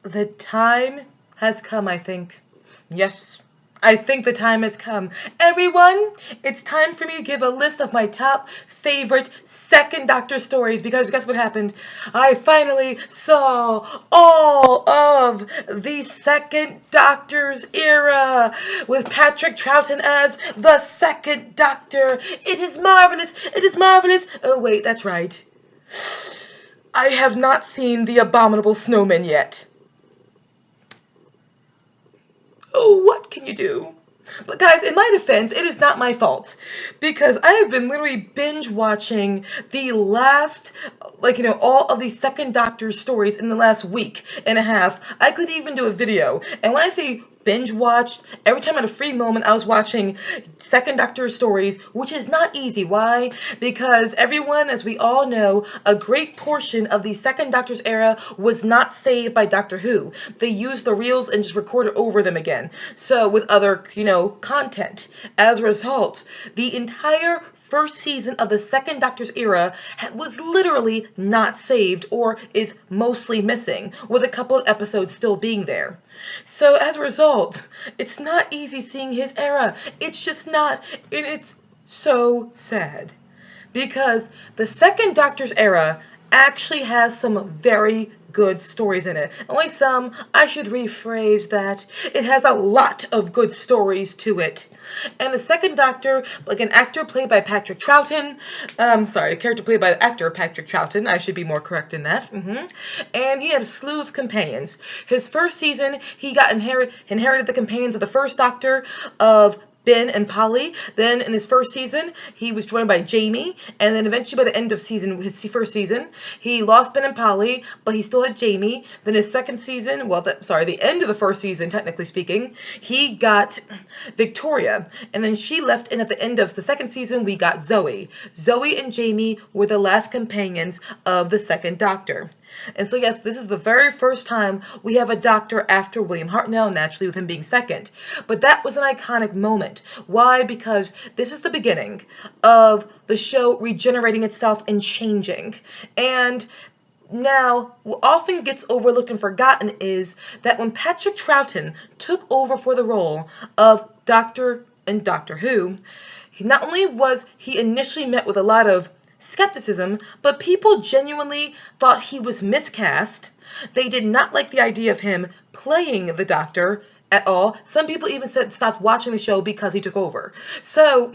The time has come, I think. Yes, I think the time has come. Everyone, it's time for me to give a list of my top favorite Second Doctor stories because guess what happened? I finally saw all of the Second Doctor's era with Patrick Troughton as the Second Doctor. It is marvelous. It is marvelous. Oh, wait, that's right. I have not seen The Abominable Snowman yet. Oh, what can you do? But guys, in my defense, it is not my fault because I have been literally binge watching the last, all of these Second Doctor stories in the last week and a half. I couldn't even do a video. And when I say binge watched, every time I had a free moment, I was watching Second Doctor stories, which is not easy. Why? Because everyone, as we all know, a great portion of the Second Doctor's era was not saved by Doctor Who. They used the reels and just recorded over them again. So with other, content. As a result, the entire first season of the Second Doctor's era was literally not saved or is mostly missing, with a couple of episodes still being there. So as a result, it's not easy seeing his era. It's just not. And it's so sad. Because the Second Doctor's era actually has some very good stories in it. Only some, I should rephrase that. It has a lot of good stories to it. And the Second Doctor, like an actor played by Patrick Troughton, a character played by the actor Patrick Troughton, I should be more correct in that. And he had a slew of companions. His first season, he got inherited the companions of the first Doctor of Ben and Polly. Then in his first season, he was joined by Jamie, and then eventually by the end of his first season, he lost Ben and Polly, but he still had Jamie. Then his second season, the end of the first season, technically speaking, he got Victoria, and then she left, and at the end of the second season, we got Zoe. Zoe and Jamie were the last companions of the Second Doctor. And so, yes, this is the very first time we have a Doctor after William Hartnell, naturally with him being second. But that was an iconic moment. Why? Because this is the beginning of the show regenerating itself and changing. And now, what often gets overlooked and forgotten is that when Patrick Troughton took over for the role of Doctor in Doctor Who, not only was he initially met with a lot of skepticism, but people genuinely thought he was miscast. They did not like the idea of him playing the Doctor at all. Some people even said stopped watching the show because he took over. So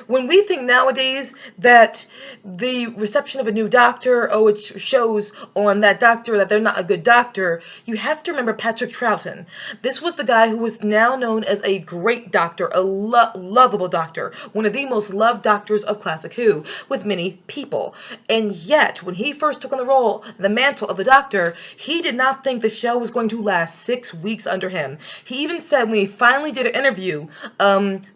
when we think nowadays that the reception of a new doctor, it shows on that doctor that they're not a good doctor, you have to remember Patrick Troughton. This was the guy who was now known as a great doctor, a lovable doctor, one of the most loved doctors of Classic Who with many people. And yet, when he first took on the mantle of the Doctor, he did not think the show was going to last 6 weeks under him. He even said when he finally did an interview,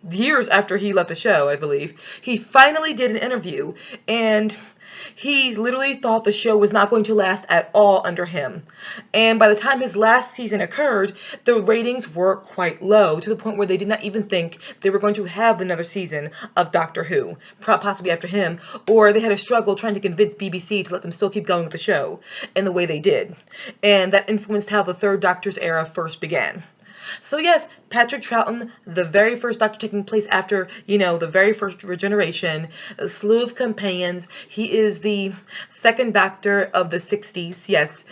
years after he left the show, I believe, he finally did an interview, and he literally thought the show was not going to last at all under him. And by the time his last season occurred, the ratings were quite low, to the point where they did not even think they were going to have another season of Doctor Who, possibly after him, or they had a struggle trying to convince BBC to let them still keep going with the show in the way they did. And that influenced how the Third Doctor's era first began. So yes, Patrick Troughton, the very first Doctor taking place after, the very first regeneration, a slew of companions. He is the second Doctor of the 60s. Yes,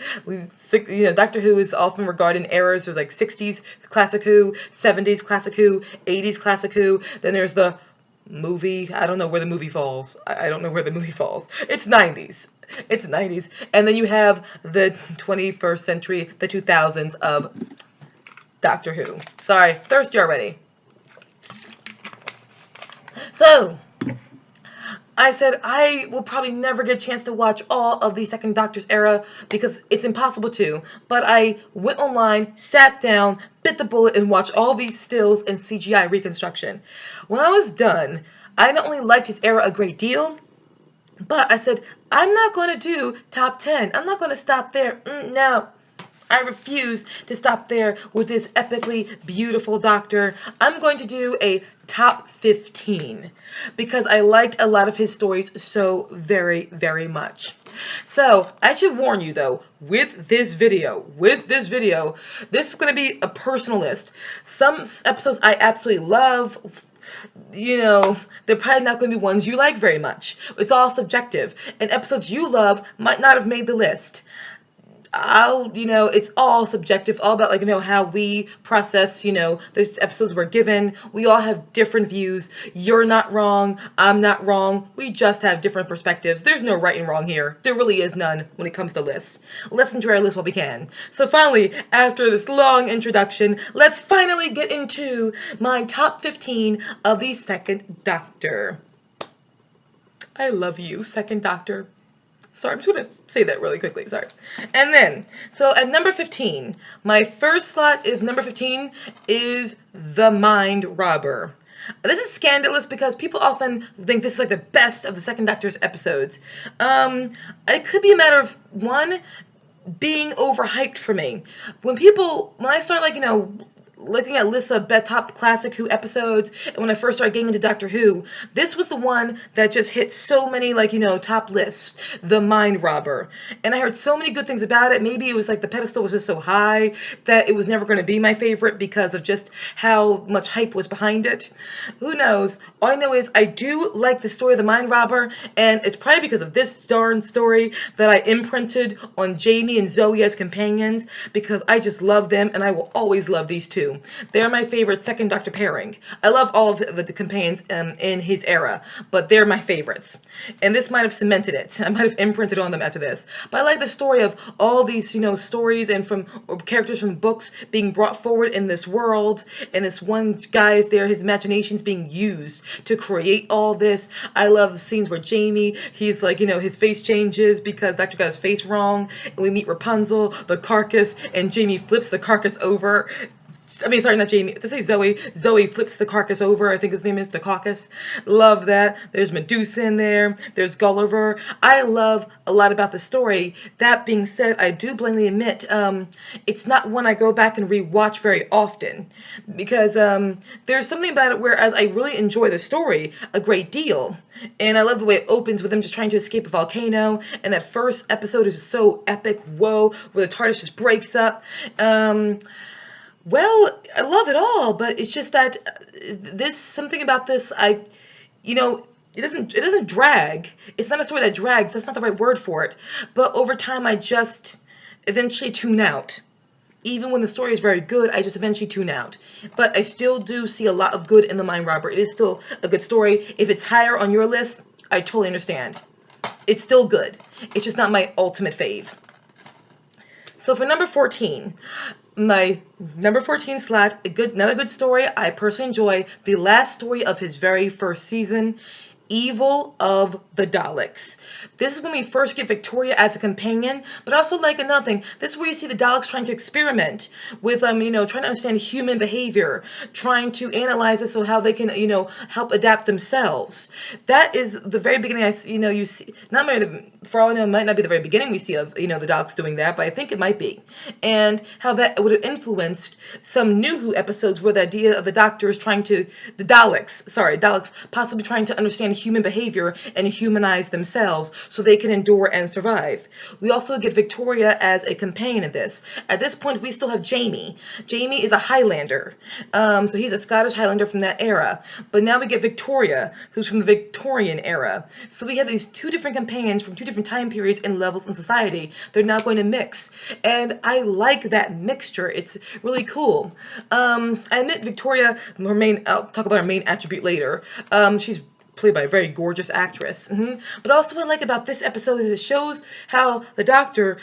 Doctor Who is often regarded in eras. There's like 60s Classic Who, 70s Classic Who, 80s Classic Who. Then there's the movie. I don't know where the movie falls. I don't know where the movie falls. It's 90s. It's 90s. And then you have the 21st century, the 2000s of Doctor Who. Sorry, thirsty already. So, I said I will probably never get a chance to watch all of the Second Doctor's era because it's impossible to. But I went online, sat down, bit the bullet, and watched all these stills and CGI reconstruction. When I was done, I not only liked his era a great deal, but I said, I'm not going to do top 10. I'm not going to stop there. No. I refuse to stop there with this epically beautiful doctor. I'm going to do a top 15 because I liked a lot of his stories so very, very much. So I should warn you though, with this video, this is going to be a personal list. Some episodes I absolutely love. They're probably not going to be ones you like very much. It's all subjective. And episodes you love might not have made the list. It's all subjective, all about, how we process, those episodes we're given. We all have different views. You're not wrong. I'm not wrong. We just have different perspectives. There's no right and wrong here. There really is none when it comes to lists. Let's enjoy our list while we can. So finally, after this long introduction, let's finally get into my top 15 of the Second Doctor. I love you, Second Doctor. Sorry, I'm just going to say that really quickly. Sorry. And then, so at number 15, my first slot is number 15 is The Mind Robber. This is scandalous because people often think this is like the best of the Second Doctor's episodes. It could be a matter of, one, being overhyped for me. When I start looking at lists of top classic Who episodes, and when I first started getting into Doctor Who, this was the one that just hit so many top lists, The Mind Robber. And I heard so many good things about it. Maybe it was like the pedestal was just so high that it was never going to be my favorite because of just how much hype was behind it. Who knows? All I know is I do like the story of The Mind Robber, and it's probably because of this darn story that I imprinted on Jamie and Zoe as companions, because I just love them and I will always love these two. They're my favorite Second Doctor pairing. I love all of the companions in his era, but they're my favorites. And this might have cemented it. I might have imprinted on them after this. But I like the story of all these, stories and characters from books being brought forward in this world. And this one guy is there, his imagination's being used to create all this. I love the scenes where Jamie, he's his face changes because Doctor got his face wrong. And we meet Rapunzel, the carcass, and Jamie flips the carcass over. Sorry, not Jamie. To say Zoe. Zoe flips the carcass over. I think his name is the Caucus. Love that. There's Medusa in there. There's Gulliver. I love a lot about the story. That being said, I do blatantly admit it's not one I go back and rewatch very often, because there's something about it whereas I really enjoy the story a great deal. And I love the way it opens with them just trying to escape a volcano. And that first episode is so epic. Whoa, where the TARDIS just breaks up. Well, I love it all, but it's just that something about this, it doesn't drag. It's not a story that drags. That's not the right word for it. But over time, I just eventually tune out. Even when the story is very good, I just eventually tune out. But I still do see a lot of good in The Mind Robber. It is still a good story. If it's higher on your list, I totally understand. It's still good. It's just not my ultimate fave. So for number 14, my number 14 slot, another good story I personally enjoy, the last story of his very first season, Evil of the Daleks. This is when we first get Victoria as a companion, but also another thing, this is where you see the Daleks trying to experiment with, trying to understand human behavior, trying to analyze it so how they can, help adapt themselves. That is the very beginning, you see, for all I know, it might not be the very beginning we see of, the Daleks doing that, but I think it might be. And how that would have influenced some new Who episodes where the idea of the Daleks possibly trying to understand human behavior and humanize themselves so they can endure and survive. We also get Victoria as a companion in this. At this point, we still have Jamie. Jamie is a Highlander. So he's a Scottish Highlander from that era. But now we get Victoria, who's from the Victorian era. So we have these two different companions from two different time periods and levels in society. They're now going to mix. And I like that mixture. It's really cool. I admit Victoria, I'll talk about her main attribute later. She's played by a very gorgeous actress. But also what I like about this episode is it shows how the Doctor,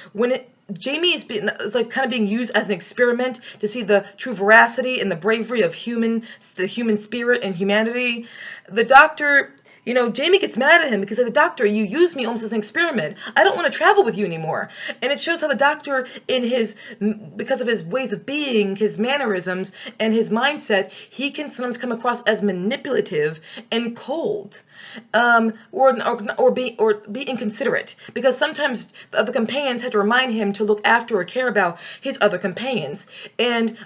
Jamie is kind of being used as an experiment to see the true veracity and the bravery of the human spirit and humanity. The Doctor Jamie gets mad at him because the doctor, you use me almost as an experiment. I don't want to travel with you anymore. And it shows how the doctor, because of his ways of being, his mannerisms, and his mindset, he can sometimes come across as manipulative and cold. Or be inconsiderate, because sometimes the other companions had to remind him to look after or care about his other companions. And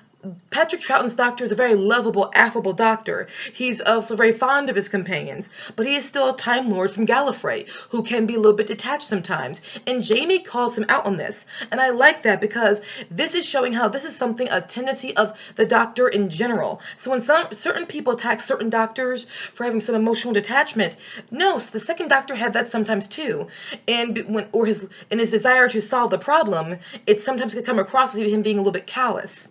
Patrick Troughton's doctor is a very lovable, affable doctor. He's also very fond of his companions, but he is still a Time Lord from Gallifrey who can be a little bit detached sometimes. And Jamie calls him out on this, and I like that because this is showing how this is a tendency of the doctor in general. So when certain people attack certain doctors for having some emotional detachment, no, so the second doctor had that sometimes too. And in his desire to solve the problem, it sometimes could come across as him being a little bit callous.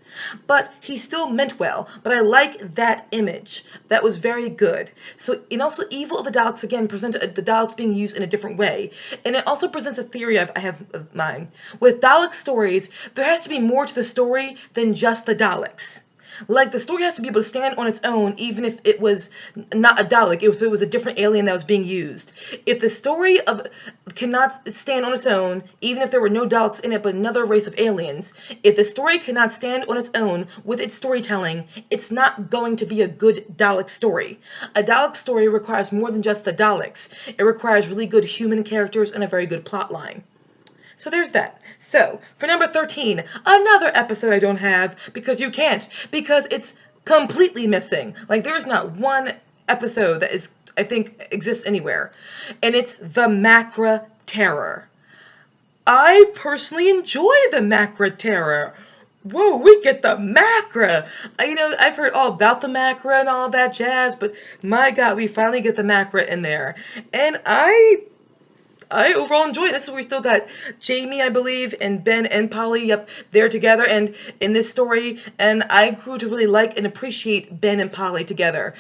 But he still meant well. But I like that image. That was very good. So, and also Evil of the Daleks, again, presented the Daleks being used in a different way. And it also presents a theory I have of mine. With Dalek stories, there has to be more to the story than just the Daleks. Like, the story has to be able to stand on its own, even if it was not a Dalek, if it was a different alien that was being used. If the story cannot stand on its own, even if there were no Daleks in it but another race of aliens, if the story cannot stand on its own with its storytelling, it's not going to be a good Dalek story. A Dalek story requires more than just the Daleks. It requires really good human characters and a very good plot line. So there's that. So, for number 13, another episode I don't have, because you can't, because it's completely missing. Like, there's not one episode that I think exists anywhere. And it's the Macra Terror. I personally enjoy the Macra Terror. Whoa, we get the Macra. I've heard all about the Macra and all that jazz, but my God, we finally get the Macra in there. And I overall enjoy it. This is where we still got Jamie, I believe, and Ben and Polly up there together and in this story. And I grew to really like and appreciate Ben and Polly together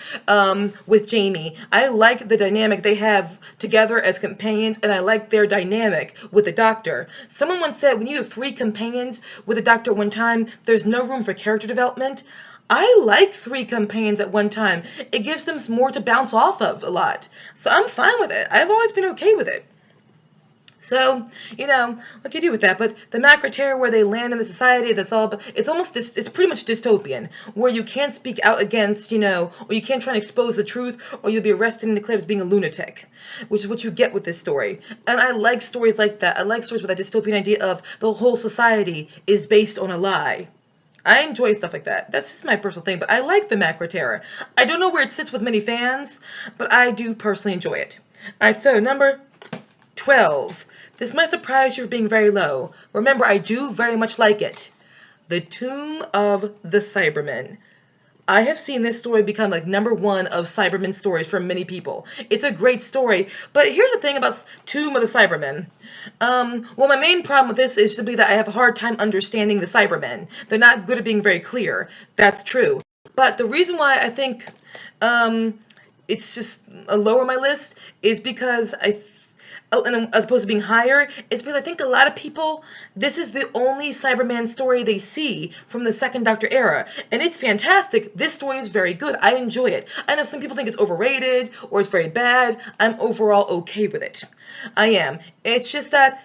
with Jamie. I like the dynamic they have together as companions, and I like their dynamic with the Doctor. Someone once said when you have 3 companions with the Doctor at one time, there's no room for character development. I like 3 companions at one time. It gives them more to bounce off of a lot. So I'm fine with it. I've always been okay with it. So, what can you do with that? But the Macra Terror, where they land in the society, it's pretty much dystopian, where you can't speak out against, or you can't try and expose the truth, or you'll be arrested and declared as being a lunatic, which is what you get with this story. And I like stories like that. I like stories with that dystopian idea of the whole society is based on a lie. I enjoy stuff like that. That's just my personal thing, but I like the Macra Terror. I don't know where it sits with many fans, but I do personally enjoy it. Alright, so number 12. This might surprise you for being very low. Remember, I do very much like it. The Tomb of the Cybermen. I have seen this story become like number 1 of Cybermen stories for many people. It's a great story, but here's the thing about Tomb of the Cybermen. Well, my main problem with this is simply that I have a hard time understanding the Cybermen. They're not good at being very clear. That's true. But the reason why I think it's just lower on my list is because as opposed to being higher, it's because I think a lot of people, this is the only Cyberman story they see from the Second Doctor era. And it's fantastic. This story is very good. I enjoy it. I know some people think it's overrated or it's very bad. I'm overall okay with it. I am. It's just that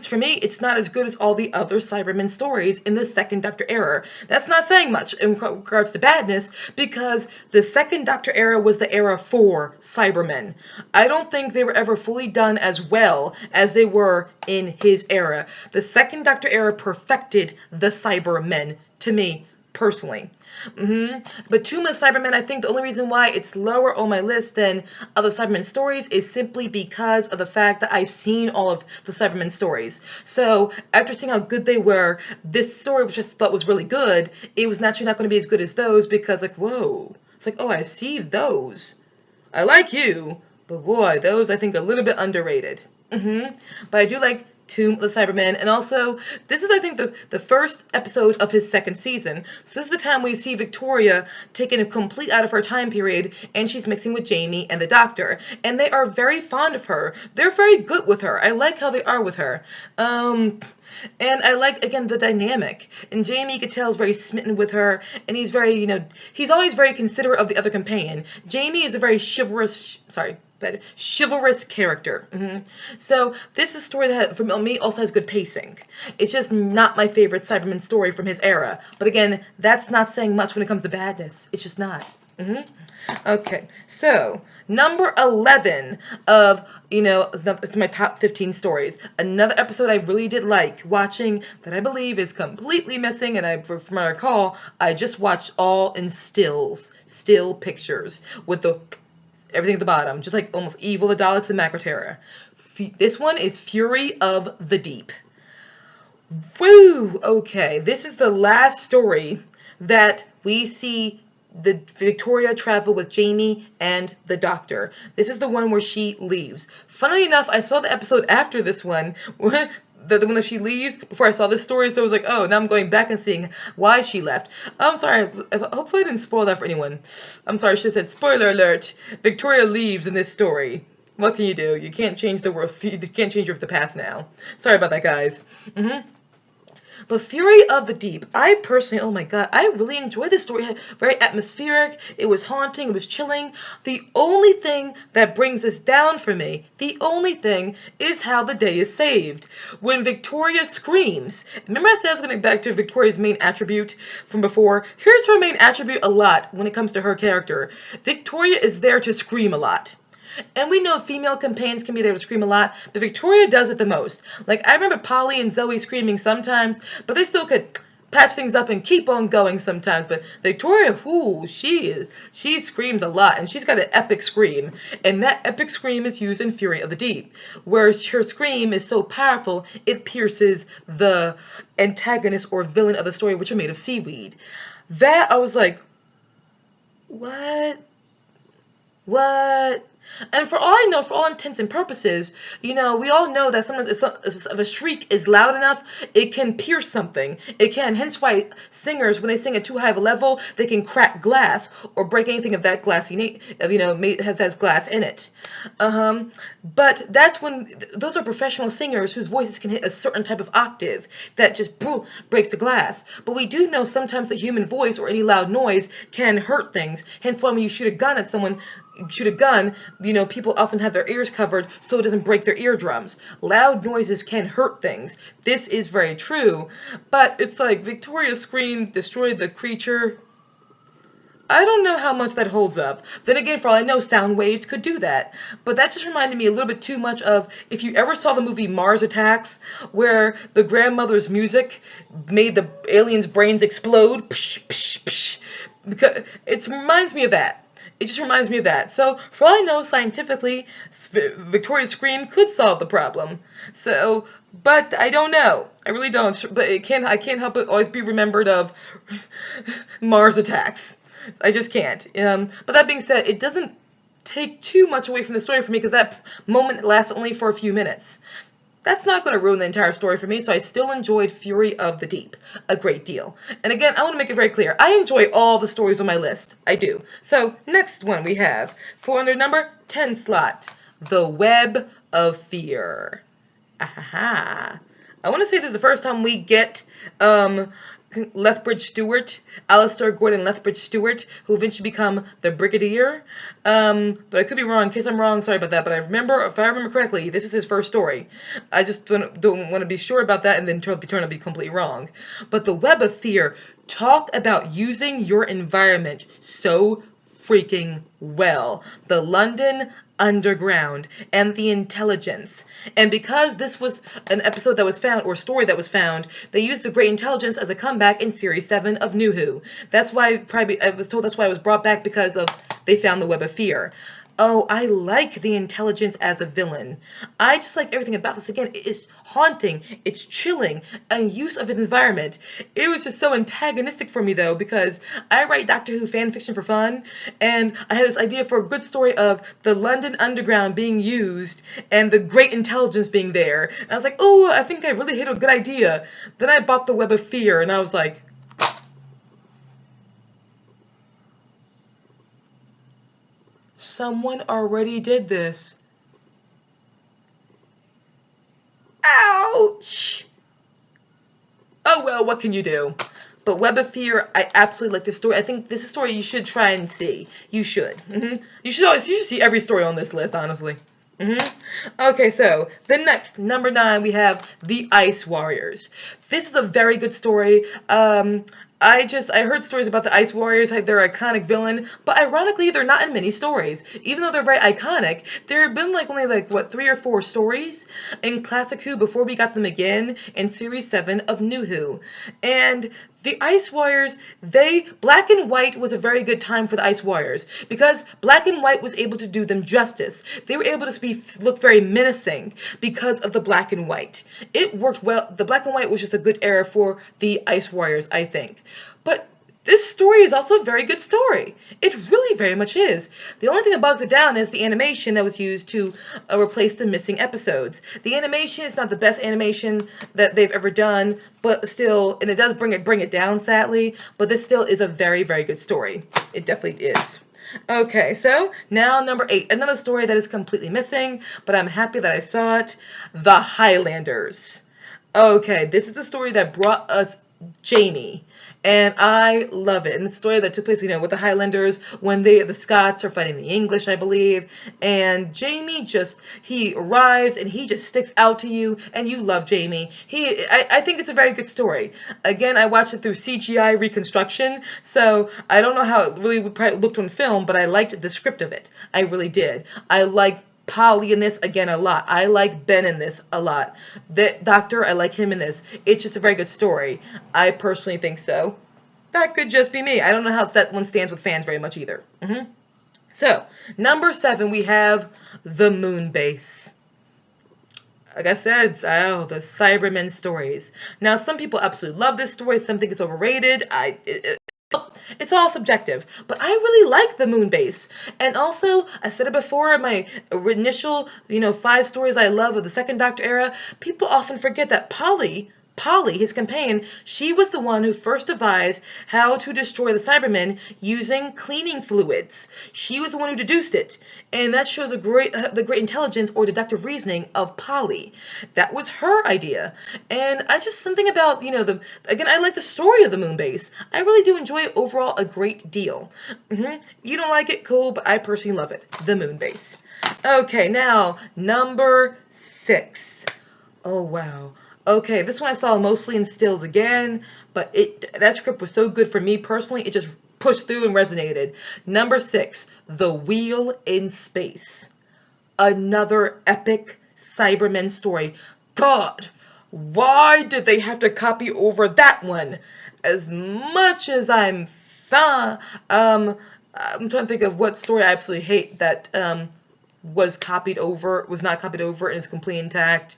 for me, it's not as good as all the other Cybermen stories in the Second Doctor era. That's not saying much in regards to badness, because the Second Doctor era was the era for Cybermen. I don't think they were ever fully done as well as they were in his era. The Second Doctor era perfected the Cybermen, to me, personally. But Tomb of the Cybermen, I think the only reason why it's lower on my list than other Cybermen stories is simply because of the fact that I've seen all of the Cybermen stories. So after seeing how good they were, this story, which I thought was really good, it was naturally not going to be as good as those, because like, whoa, it's like, oh, I see those. I like you, but boy, those I think are a little bit underrated. But I do like Tomb of the Cybermen, and also this is, I think, the first episode of his second season. So this is the time we see Victoria taken a complete out of her time period, and she's mixing with Jamie and the Doctor, and they are very fond of her. They're very good with her. I like how they are with her. And I like, again, the dynamic. And Jamie, you could tell, is very smitten with her, and he's very, he's always very considerate of the other companion. Jamie is a very chivalrous character. So this is a story that, for me, also has good pacing. It's just not my favorite Cyberman story from his era. But again, that's not saying much when it comes to badness. It's just not. Okay, so number 11 of, it's my top 15 stories. Another episode I really did like watching that I believe is completely missing, and from what I recall, I just watched all in still pictures with everything at the bottom, just like almost Evil, the Daleks, and Macroterra. This one is Fury of the Deep. Woo! Okay, this is the last story that we see the Victoria travel with Jamie and the Doctor. This is the one where she leaves. Funnily enough, I saw the episode after this one, the one that she leaves, before I saw this story, so I was like, oh, now I'm going back and seeing why she left. I'm sorry, hopefully I didn't spoil that for anyone. I'm sorry, I should have said, spoiler alert, Victoria leaves in this story. What can you do? You can't change the world, you can't change the past now. Sorry about that, guys. But Fury of the Deep, I personally, oh my god, I really enjoyed this story. Very atmospheric, it was haunting, it was chilling. The only thing that brings this down for me, the only thing, is how the day is saved. When Victoria screams, remember I said I was going back to Victoria's main attribute from before? Here's her main attribute a lot when it comes to her character. Victoria is there to scream a lot. And we know female companions can be there to scream a lot, but Victoria does it the most. Like, I remember Polly and Zoe screaming sometimes, but they still could patch things up and keep on going sometimes. But Victoria, she screams a lot, and she's got an epic scream. And that epic scream is used in Fury of the Deep, where her scream is so powerful, it pierces the antagonist or villain of the story, which are made of seaweed. That, I was like, what? And for all I know, for all intents and purposes, we all know that sometimes if a shriek is loud enough, it can pierce something. It can. Hence why singers, when they sing at too high of a level, they can crack glass or break anything of that glassy, has glass in it. But that's when, those are professional singers whose voices can hit a certain type of octave that just breaks the glass. But we do know sometimes the human voice or any loud noise can hurt things. Hence why when you shoot a gun at someone, people often have their ears covered so it doesn't break their eardrums. Loud noises can hurt things. This is very true. But it's like Victoria's scream destroyed the creature. I don't know how much that holds up. Then again, for all I know, sound waves could do that. But that just reminded me a little bit too much of, if you ever saw the movie Mars Attacks, where the grandmother's music made the aliens' brains explode. Psh, psh, psh. Because it reminds me of that. It just reminds me of that. So, for all I know, scientifically, Victoria's scream could solve the problem. So, but I don't know. I really don't. But I can't help but always be remembered of Mars Attacks. I just can't. But that being said, it doesn't take too much away from the story for me, because that moment lasts only for a few minutes. That's not going to ruin the entire story for me, so I still enjoyed Fury of the Deep a great deal. And again, I want to make it very clear, I enjoy all the stories on my list. I do. So, next one we have, for under number 10 slot, The Web of Fear. Ahaha. I want to say this is the first time we get Lethbridge Stewart, Alistair Gordon Lethbridge Stewart, who eventually become the Brigadier. But I could be wrong. In case I'm wrong, sorry about that. But if I remember correctly, this is his first story. I just don't want to be sure about that and then turn to be completely wrong. But The Web of Fear, talk about using your environment so freaking well. The London Underground and the intelligence. And because this was an episode that was found, or story that was found, they used the Great Intelligence as a comeback in Series 7 of New Who. That's why I was told that's why it was brought back, because of they found the Web of Fear. Oh, I like the intelligence as a villain. I just like everything about this. Again, it is haunting, it's chilling, and use of its environment. It was just so antagonistic for me though, because I write Doctor Who fan fiction for fun, and I had this idea for a good story of the London Underground being used and the great intelligence being there. And I was like, oh, I think I really hit a good idea. Then I bought the Web of Fear, and I was like, someone already did this. Ouch! Oh well, what can you do? But Web of Fear, I absolutely like this story. I think this is a story you should try and see. You should. You should see every story on this list, honestly. hmm Okay, so the next number 9 we have the Ice Warriors. This is a very good story. I heard stories about the Ice Warriors, like they're an iconic villain, but ironically they're not in many stories. Even though they're very iconic, there have been like only like what 3 or 4 stories in Classic Who before we got them again in Series 7 of New Who. And the Ice Warriors, Black and White was a very good time for the Ice Warriors because Black and White was able to do them justice. They were able to look very menacing because of the Black and White. It worked well. The Black and White was just a good era for the Ice Warriors, I think. But this story is also a very good story. It really very much is. The only thing that bogs it down is the animation that was used to replace the missing episodes. The animation is not the best animation that they've ever done, but still, and it does bring it down sadly, but this still is a very, very good story. It definitely is. Okay, so now number 8, another story that is completely missing, but I'm happy that I saw it. The Highlanders. Okay, this is the story that brought us Jamie. And I love it. And the story that took place, with the Highlanders when the Scots are fighting the English, I believe. And Jamie he arrives and he just sticks out to you and you love Jamie. I think it's a very good story. Again, I watched it through CGI reconstruction, so I don't know how it really would probably looked on film, but I liked the script of it. I really did. I like Polly in this again a lot. I like Ben in this a lot. The Doctor, I like him in this. It's just a very good story. I personally think so. That could just be me. I don't know how that one stands with fans very much either. So, number 7, we have the Moon Base. Like I said, the Cybermen stories. Now, some people absolutely love this story. Some think it's overrated. It's all subjective, but I really like the Moon Base. And also, I said it before, my initial, 5 stories I love of the Second Doctor era, people often forget that Polly, his companion, she was the one who first devised how to destroy the Cybermen using cleaning fluids. She was the one who deduced it. And that shows the great intelligence or deductive reasoning of Polly. That was her idea. And something about, again, I like the story of the Moon Base. I really do enjoy it overall a great deal. You don't like it, cool, but I personally love it. The Moon Base. Okay, now, number 6. Oh, wow. Okay, this one I saw mostly in stills again, but that script was so good for me personally, it just pushed through and resonated. Number 6, The Wheel in Space. Another epic Cybermen story. God, why did they have to copy over that one? As much as I'm I'm trying to think of what story I absolutely hate that was not copied over and is completely intact.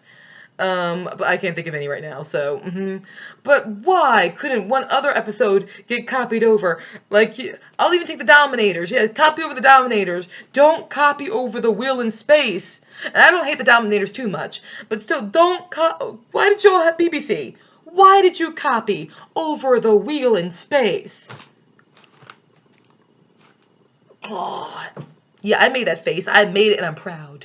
But I can't think of any right now, so, But why couldn't one other episode get copied over? Like, I'll even take the Dominators. Yeah, copy over the Dominators. Don't copy over the Wheel in Space. And I don't hate the Dominators too much, but still, why did y'all have BBC? Why did you copy over the Wheel in Space? Oh, yeah, I made that face. I made it and I'm proud.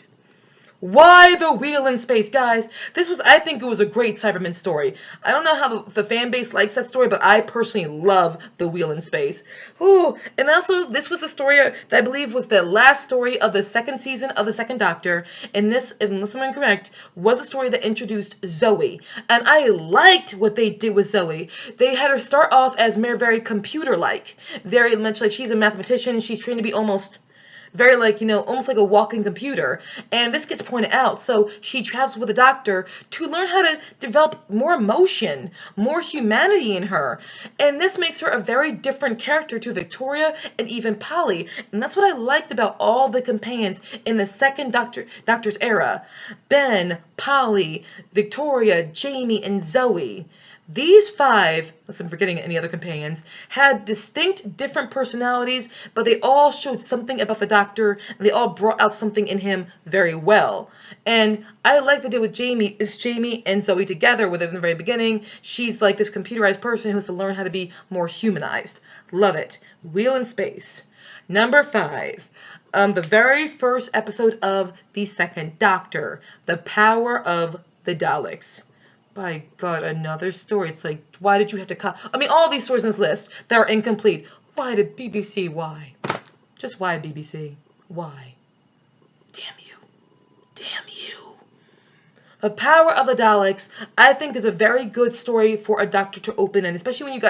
Why the Wheel in Space? Guys, I think it was a great Cyberman story. I don't know how the fan base likes that story, but I personally love the Wheel in Space. Ooh, and also, this was a story that I believe was the last story of the 2nd season of the Second Doctor, and this, unless I'm incorrect, was a story that introduced Zoe. And I liked what they did with Zoe. They had her start off as very computer-like. Very much like she's a mathematician, she's trained to be almost very like, almost like a walking computer. And this gets pointed out. So she travels with a doctor to learn how to develop more emotion, more humanity in her. And this makes her a very different character to Victoria and even Polly. And that's what I liked about all the companions in the second Doctor's era. Ben, Polly, Victoria, Jamie, and Zoe. These five, unless I'm forgetting any other companions, had distinct different personalities, but they all showed something about the Doctor, and they all brought out something in him very well. And I like the deal with Jamie, is Jamie and Zoe together with it in the very beginning. She's like this computerized person who has to learn how to be more humanized. Love it. Wheel in Space. Number 5. The very first episode of the second Doctor, The Power of the Daleks. By God, another story. It's like, why did you have to cut? I mean, all these stories in this list that are incomplete. Why did BBC? Why? Just why BBC? Why? Damn you. Damn you. The Power of the Daleks, I think, is a very good story for a doctor to open in, especially when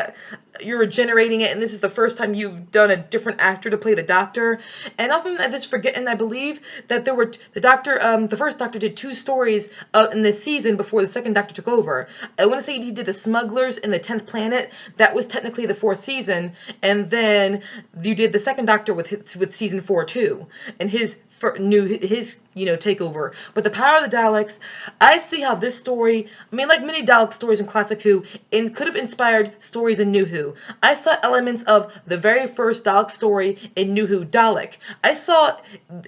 you're generating it, and this is the first time you've done a different actor to play the Doctor. And often I just forget, and I believe that there were the first Doctor did 2 stories in this season before the second Doctor took over. I want to say he did the Smugglers in the 10th Planet. That was technically the 4th season, and then you did the second Doctor with season 4 too, and his takeover. But The Power of the Daleks, I see how this story, I mean, like many Dalek stories in Classic Who, could have inspired stories in New Who. I saw elements of the very first Dalek story in New Who, Dalek. I saw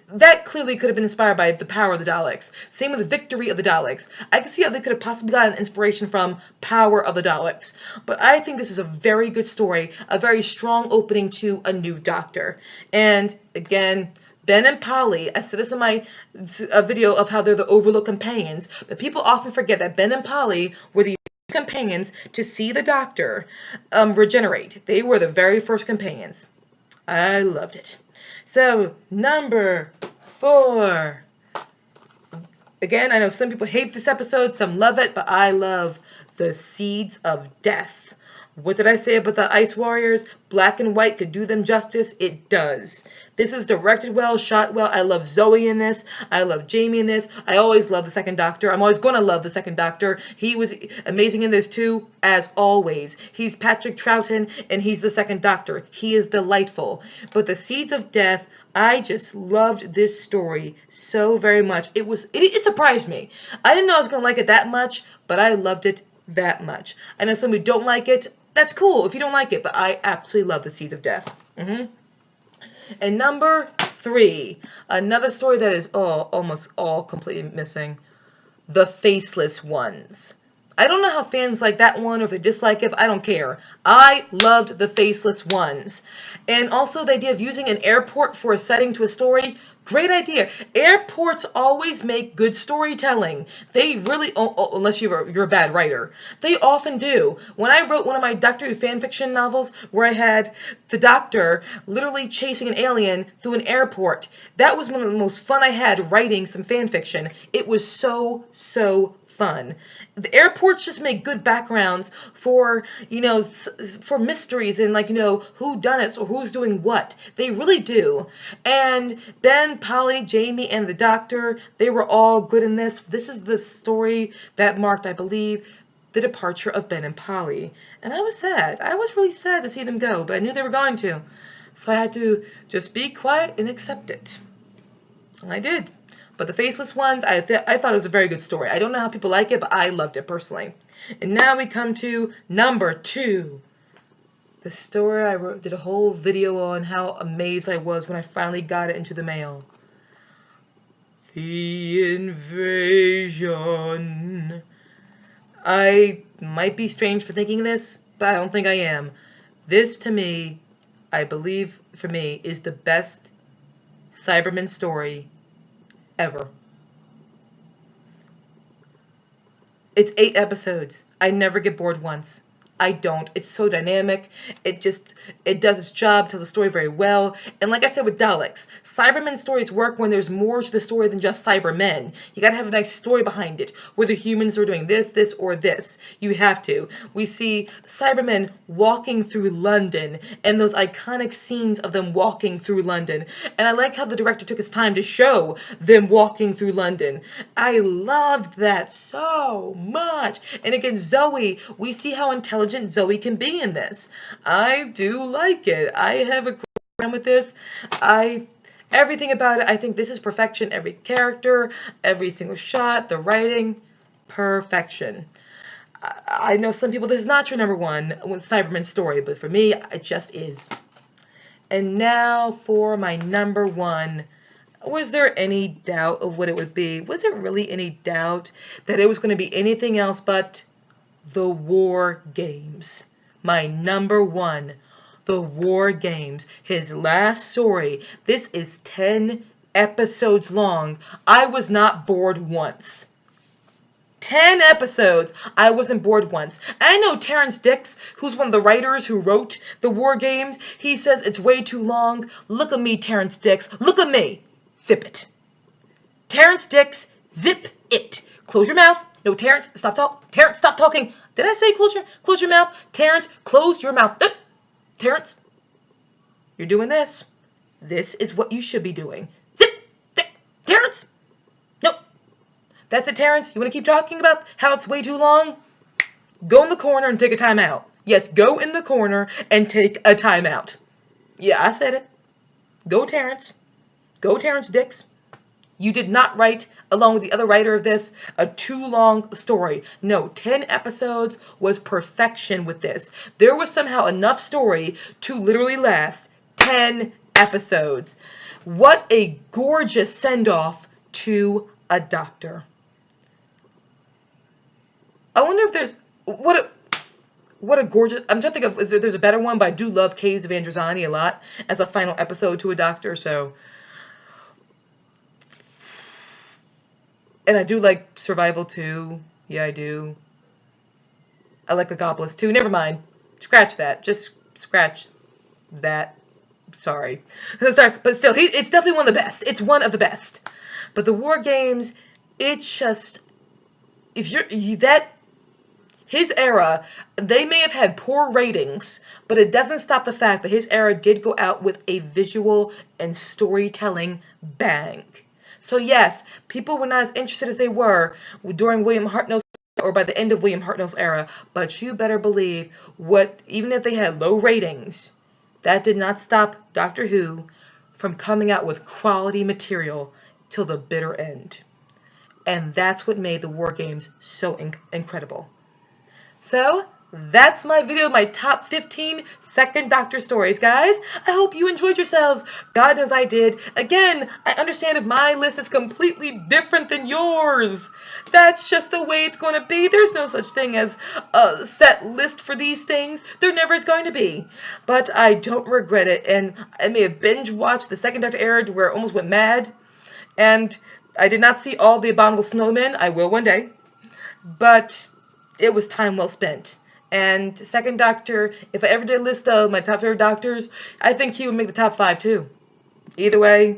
that clearly could have been inspired by The Power of the Daleks. Same with The Victory of the Daleks. I can see how they could have possibly gotten inspiration from Power of the Daleks. But I think this is a very good story, a very strong opening to a new Doctor. And again, Ben and Polly, I said this in my video of how they're the overlooked companions, but people often forget that Ben and Polly were the companions to see the Doctor regenerate. They were the very first companions. I loved it. So, number 4. Again, I know some people hate this episode, some love it, but I love The Seeds of Death. What did I say about the Ice Warriors? Black and white could do them justice. It does. This is directed well, shot well. I love Zoe in this. I love Jamie in this. I always love the second Doctor. I'm always going to love the second Doctor. He was amazing in this too, as always. He's Patrick Troughton, and he's the second Doctor. He is delightful. But The Seeds of Death, I just loved this story so very much. It surprised me. I didn't know I was going to like it that much, but I loved it that much. I know some who don't like it. That's cool if you don't like it, but I absolutely love The Seeds of Death. And number 3, another story that is almost all completely missing, The Faceless Ones. I don't know how fans like that one or if they dislike it, but I don't care. I loved The Faceless Ones. And also the idea of using an airport for a setting to a story, great idea. Airports always make good storytelling. They really, unless you're a bad writer, they often do. When I wrote one of my Doctor Who fanfiction novels where I had the Doctor literally chasing an alien through an airport, that was one of the most fun I had writing some fanfiction. It was so fun. The airports just make good backgrounds for, for mysteries and who done it or who's doing what. They really do. And Ben, Polly, Jamie, and the Doctor, they were all good in this. This is the story that marked, I believe, the departure of Ben and Polly. And I was sad. I was really sad to see them go, but I knew they were going to. So I had to just be quiet and accept it. And I did. But The Faceless Ones, I thought it was a very good story. I don't know how people like it, but I loved it personally. And now we come to number 2. The story I did a whole video on how amazed I was when I finally got it into the mail. The Invasion. I might be strange for thinking this, but I don't think I am. This, to me, I believe, for me, is the best Cyberman story ever. It's 8 episodes. I never get bored once. I don't. It's so dynamic. It does its job, tells the story very well. And like I said with Daleks, Cybermen stories work when there's more to the story than just Cybermen. You gotta have a nice story behind it, whether humans are doing this, or this. You have to. We see Cybermen walking through London, and those iconic scenes of them walking through London. And I like how the director took his time to show them walking through London. I loved that so much. And again, Zoe, we see how intelligent Zoe can be in this. I do like it. I have a great time with this. Everything about it, I think this is perfection. Every character, every single shot, the writing, perfection. I know some people, this is not your number one with Cyberman's story, but for me, it just is. And now for my number one. Was there any doubt of what it would be? Was there really any doubt that it was going to be anything else but the War Games? My number one. The War Games, his last story. This is 10 episodes long. I was not bored once. 10 episodes. I wasn't bored once. I know Terrence Dicks, who's one of the writers who wrote the War Games, he says it's way too long. Look at me, Terrence Dicks. Look at me. Zip it. Terrence Dicks, zip it. Close your mouth. No, Terrence, stop talking. Terrence, stop talking. Did I say close your mouth? Terrence, close your mouth. Terrence, you're doing this. This is what you should be doing. Zip! Terrence! No. That's it, Terrence. You want to keep talking about how it's way too long? Go in the corner and take a time out. Yes, go in the corner and take a time out. Yeah, I said it. Go, Terrence. Go, Terrence Dicks. You did not write, along with the other writer of this, a too long story. No, 10 episodes was perfection with this. There was somehow enough story to literally last 10 episodes. What a gorgeous send-off to a doctor. I wonder if there's... What a gorgeous... I'm trying to think of if there's a better one, but I do love Caves of Androzani a lot as a final episode to a doctor, so... And I do like Survival too. Yeah, I do. I like Legopolis too. Never mind. Scratch that. Just scratch that. Sorry. Sorry, but still, it's definitely one of the best. It's one of the best. But the War Games, it's just... If his era, they may have had poor ratings, but it doesn't stop the fact that his era did go out with a visual and storytelling bang. So yes, people were not as interested as they were during William Hartnell's or by the end of William Hartnell's era, but you better believe even if they had low ratings, that did not stop Doctor Who from coming out with quality material till the bitter end. And that's what made the War Games so incredible. So, that's my video, my top 15 second Doctor stories, guys. I hope you enjoyed yourselves. God knows I did. Again, I understand if my list is completely different than yours. That's just the way it's going to be. There's no such thing as a set list for these things. There never is going to be. But I don't regret it. And I may have binge watched the second Doctor era to where I almost went mad. And I did not see all the Abominable Snowmen. I will one day. But it was time well spent. And second Doctor, if I ever did a list of my top favorite Doctors, I think he would make the top 5 too. Either way,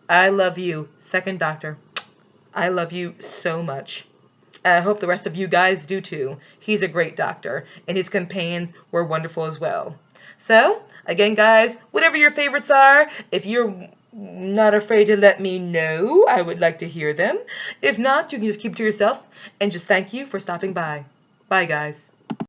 I love you, second Doctor. I love you so much. I hope the rest of you guys do too. He's a great Doctor, and his companions were wonderful as well. So, again guys, whatever your favorites are, if you're not afraid to let me know, I would like to hear them. If not, you can just keep it to yourself, and just thank you for stopping by. Bye guys.